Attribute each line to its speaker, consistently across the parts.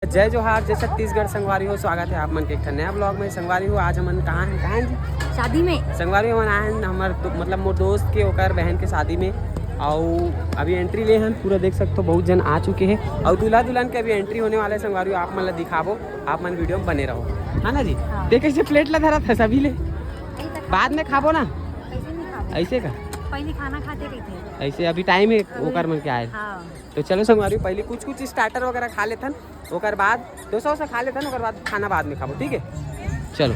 Speaker 1: जय जोहार, जय छत्तीसगढ़। संगवारी हो, स्वागत है आप मन के एक नया ब्लॉग में। संगवारी हो, आज हमन कहाँ हैं जी?
Speaker 2: शादी में।
Speaker 1: संगवारी हमन आए हैं हमार मतलब मोर दोस्त के ओकर बहन के शादी में। और अभी एंट्री ले हैं, पूरा देख सकते हो बहुत जन आ चुके हैं। और दूल्हा दुल्हन के अभी एंट्री होने वाले। संगवारी हो, आप मन ला दिखाबो, आप मन वीडियो में बने रहो, है ना जी?
Speaker 2: हाँ।
Speaker 1: देख कैसे प्लेट ला धरा था सभी ले, बाद में खाबो ना ऐसे का
Speaker 2: पहले खाना खाते रहते
Speaker 1: ऐसे। अभी टाइम है ओकर मन के आए।
Speaker 2: हाँ।
Speaker 1: तो चलो संगवारी पहले कुछ स्टार्टर वगैरह खा लेथन, ओकर बाद 200 से खा लेथन, ओकर बाद खाना बाद में खाबो, ठीक है? चलो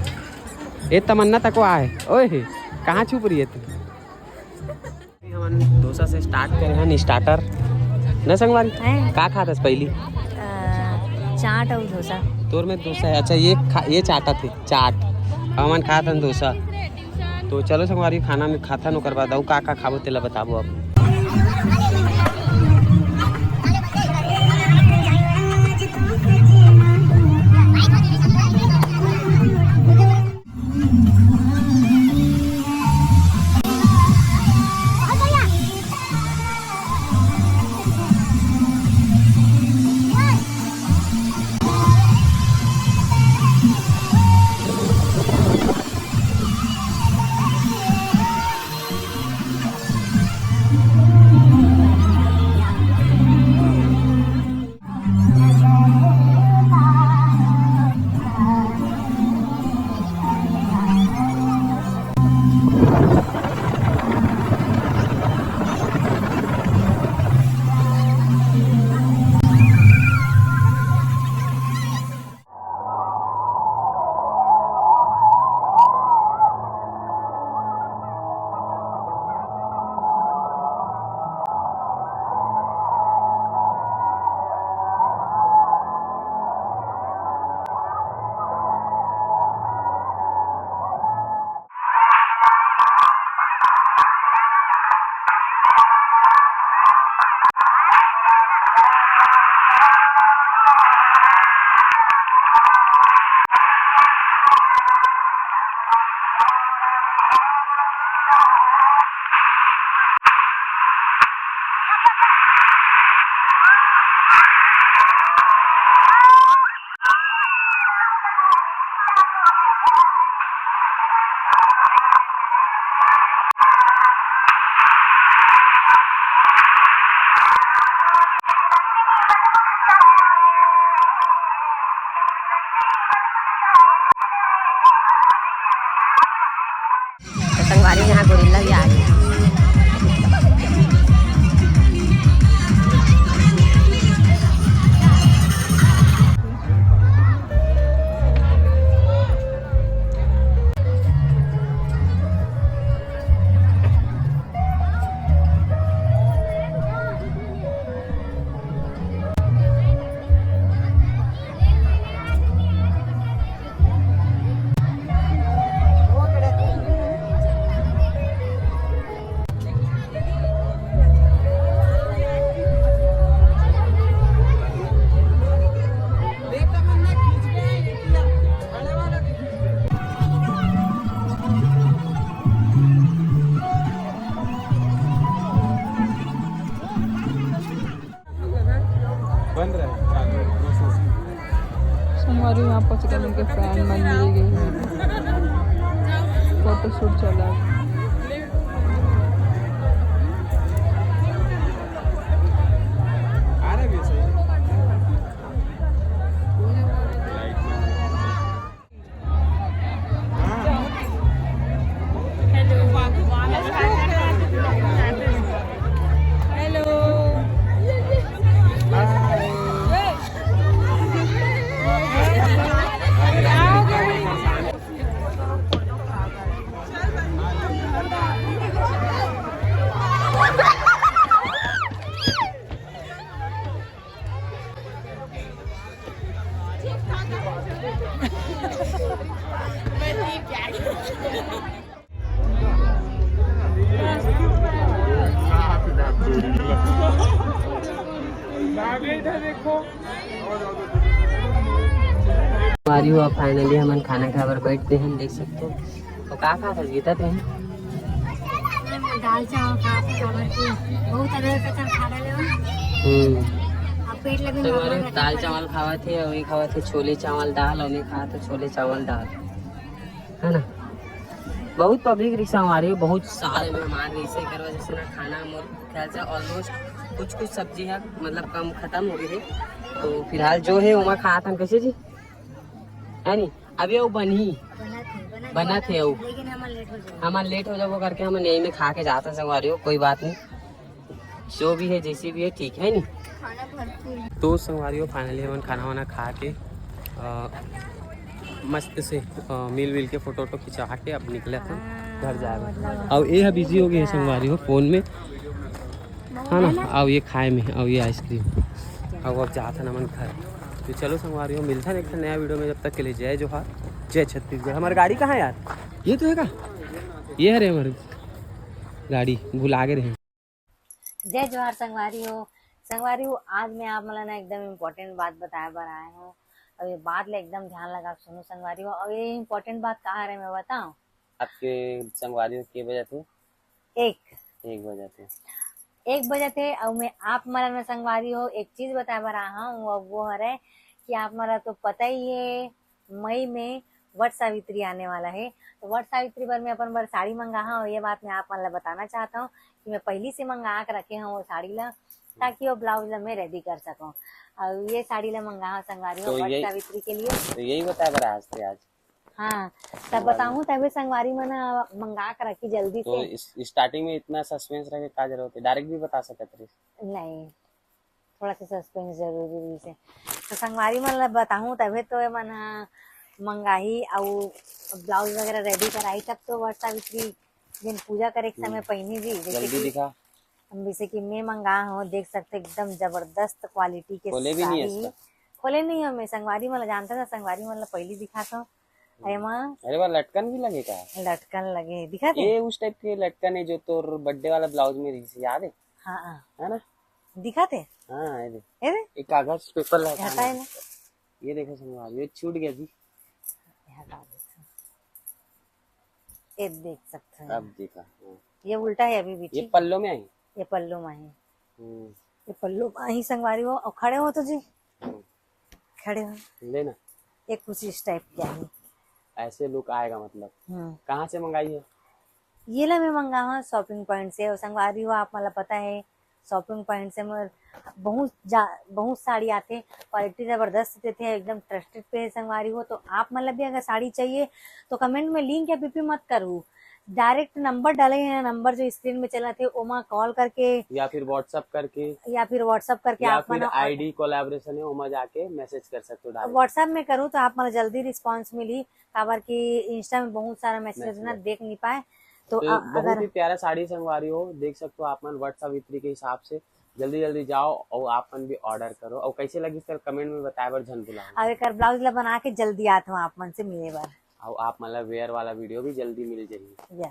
Speaker 1: ये तमन्ना तक आए। ओए कहाँ छुप रही है तुम? हम डोसा से स्टार्ट करे हैं स्टार्टर न संगवारी। का खाता पहली
Speaker 2: चाट और डोसा।
Speaker 1: तोर में डोसा है, अच्छा ये चाटा थे चाट, हमन खाता डोसा। तो चलो संगवारी खाना में खाता ओकर बाद और का खाबो तेला बताबो अब।
Speaker 2: संगवारी यहाँ गोरिल्ला भी आ गया।
Speaker 3: संगवारी यहाँ पर के फैन बन गई, फोटो शूट चला।
Speaker 1: हमारी हुआ फाइनली हम खाना खाकर बैठते हैं, देख सकते हो। तो क्या खा कर जीता थे?
Speaker 2: दाल चावल खा के बहुत तरह का खा रहे हो। अब पेट लगे
Speaker 1: संगवारी दाल चावल खावा थे, अभी खावा थे छोले चावल दाल, अभी खावा थे छोले चावल दाल, है ना। बहुत पब्लिक रिक्शा हमारी है, बहुत सारे मेहमान ऐसे करवा जैसे ना खाना मोर ख्याल से ऑलमोस्ट कुछ कुछ सब्जी है मतलब कम खत्म हो गई है। तो फिलहाल जो है वहाँ खा था कैसे जी है नी। अभी वो बना थे वो
Speaker 2: लेकिन
Speaker 1: हमारे लेट हो जाओ करके हम यही में खा के जाता संगवारी हो, कोई बात नहीं, जो भी है जैसी भी है ठीक है नी।
Speaker 2: खाना भरपूर।
Speaker 1: तो संगवारी हो फाइनली हम खाना वाना खा के मस्त से मिल विल के फोटो वोटो खिंचा के अब निकले था घर जाएगा। अब ये है बिजी हो गई है संगवारी हो फोन में, है ना। अब ये खाए में, अब ये आइसक्रीम, अब जाता ना मन घर। तो चलो संगवारी हो मिलता है एक नया वीडियो में, जब तक के लिए जय जोहार, जय छत्तीसगढ़। हमारी गाड़ी कहाँ है यार, ये तो है का, ये है रे हमारी गाड़ी, भुला गए रहे।
Speaker 2: जय जोहार संगवारी हो। आज मैं आप मला ना एकदम इम्पोर्टेंट बात बताए बर आए हूँ। अब ये बात ले एकदम ध्यान लगा सुनो संगवारी हो। अब ये इम्पोर्टेंट बात कहाँ है मैं बताऊँ।
Speaker 1: आपके संगवारी हो के बजे थे? 1 बजे थे।
Speaker 2: 1 बजे थे। और मैं आप मला ना संगवारी हो एक चीज बताए बर आया हूँ, वो है कि आप मला तो पता ही है मई में वट सावित्री आने वाला है। तो वट सावित्री पर मैं अपन बर साड़ी मंगा हूँ। ये बात मैं आप मला बताना चाहता हूँ कि मैं पहली से मंगा के रखे हूँ वो साड़ी ला, ताकि वो ब्लाउज ला मैं रेडी कर सकूँ। और ये साड़ी ला मंगा हूँ संगवारी हो वट सावित्री के लिए।
Speaker 1: तो यही बताया बरा आज थे आज।
Speaker 2: हाँ तब बताऊँ तभी संगवारी में ना मंगा के रखी जल्दी
Speaker 1: तो
Speaker 2: से।
Speaker 1: स्टार्टिंग में इतना सस्पेंस रखे का जरूरत है, डायरेक्ट भी बता सकते थे।
Speaker 2: नहीं थोड़ा सा सस्पेंस जरूरी से। तो संगवारी मतलब बताऊँ तभी तो मन मंगाही और ब्लाउज वगैरह रेडी कराई, तब तो वट सावित्री दिन पूजा करे के समय पहनी भी।
Speaker 1: जल्दी दिखा।
Speaker 2: जैसे कि मैं मंगा हूँ, देख सकते एकदम जबरदस्त क्वालिटी के
Speaker 1: खोले भी नहीं है
Speaker 2: साड़ी।
Speaker 1: इसका?
Speaker 2: खोले नहीं है, मैं संगवारी मतलब जानता था, संगवारी मतलब पहली दिखा था।
Speaker 1: अरे वाह लटकन भी लगे का?
Speaker 2: लटकन लगे दिखा थे।
Speaker 1: ये उस टाइप के लटकन है जो तो बर्थडे वाला ब्लाउज में रही थी, याद है?
Speaker 2: हाँ
Speaker 1: है ना,
Speaker 2: दिखा थे।
Speaker 1: हाँ ये एक कागज पेपर लगा
Speaker 2: है ना,
Speaker 1: ये देखो संगवारी, ये छूट गया जी।
Speaker 2: ये देख सकते हैं,
Speaker 1: अब देखा।
Speaker 2: ये उल्टा है अभी भी।
Speaker 1: ये पल्लो में आई।
Speaker 2: ये पल्लू माही, ये पल्लू माही संगवारी हो। और खड़े हो तो जी, खड़े हो
Speaker 1: लेना,
Speaker 2: एक कुछ इस टाइप क्या है,
Speaker 1: ऐसे लुक आएगा मतलब। कहाँ से मंगाई है?
Speaker 2: ये ला मैं मंगा हूँ शॉपिंग पॉइंट से। और संगवारी हो आप मतलब पता है शॉपिंग पॉइंट से बहुत साड़ी आते, क्वालिटी जबरदस्त देते हैं, एकदम ट्रस्टेड पे संगवारी हो। तो आप मतलब भी अगर साड़ी चाहिए तो कमेंट में लिंक या पीपी मत करूँ, डायरेक्ट नंबर डाले हैं, नंबर जो स्क्रीन में चला थे ओमा कॉल करके
Speaker 1: या फिर व्हाट्सएप करके
Speaker 2: या
Speaker 1: आप फिर आईडी कोलैबोरेशन है वहाँ जाके मैसेज कर सकते हो।
Speaker 2: व्हाट्सएप में करूँ तो आप मतलब जल्दी रिस्पांस मिली, काबर की इंस्टा में बहुत सारा मैसेज ना देख नहीं पाए। तो
Speaker 1: बहुत ही प्यारा साड़ी संगवारी हो, देख सकते हो आप मन वट सावित्री के हिसाब से। जल्दी जल्दी जाओ और आप मन भी ऑर्डर करो। और कैसे लगी सर कमेंट में बताए बर झन भुलाओ।
Speaker 2: और एक ब्लाउज ला बना के जल्दी आते हो आप मन से मिले बार।
Speaker 1: और आप मतलब वेयर वाला वीडियो भी जल्दी मिल जाएगी।
Speaker 2: यस।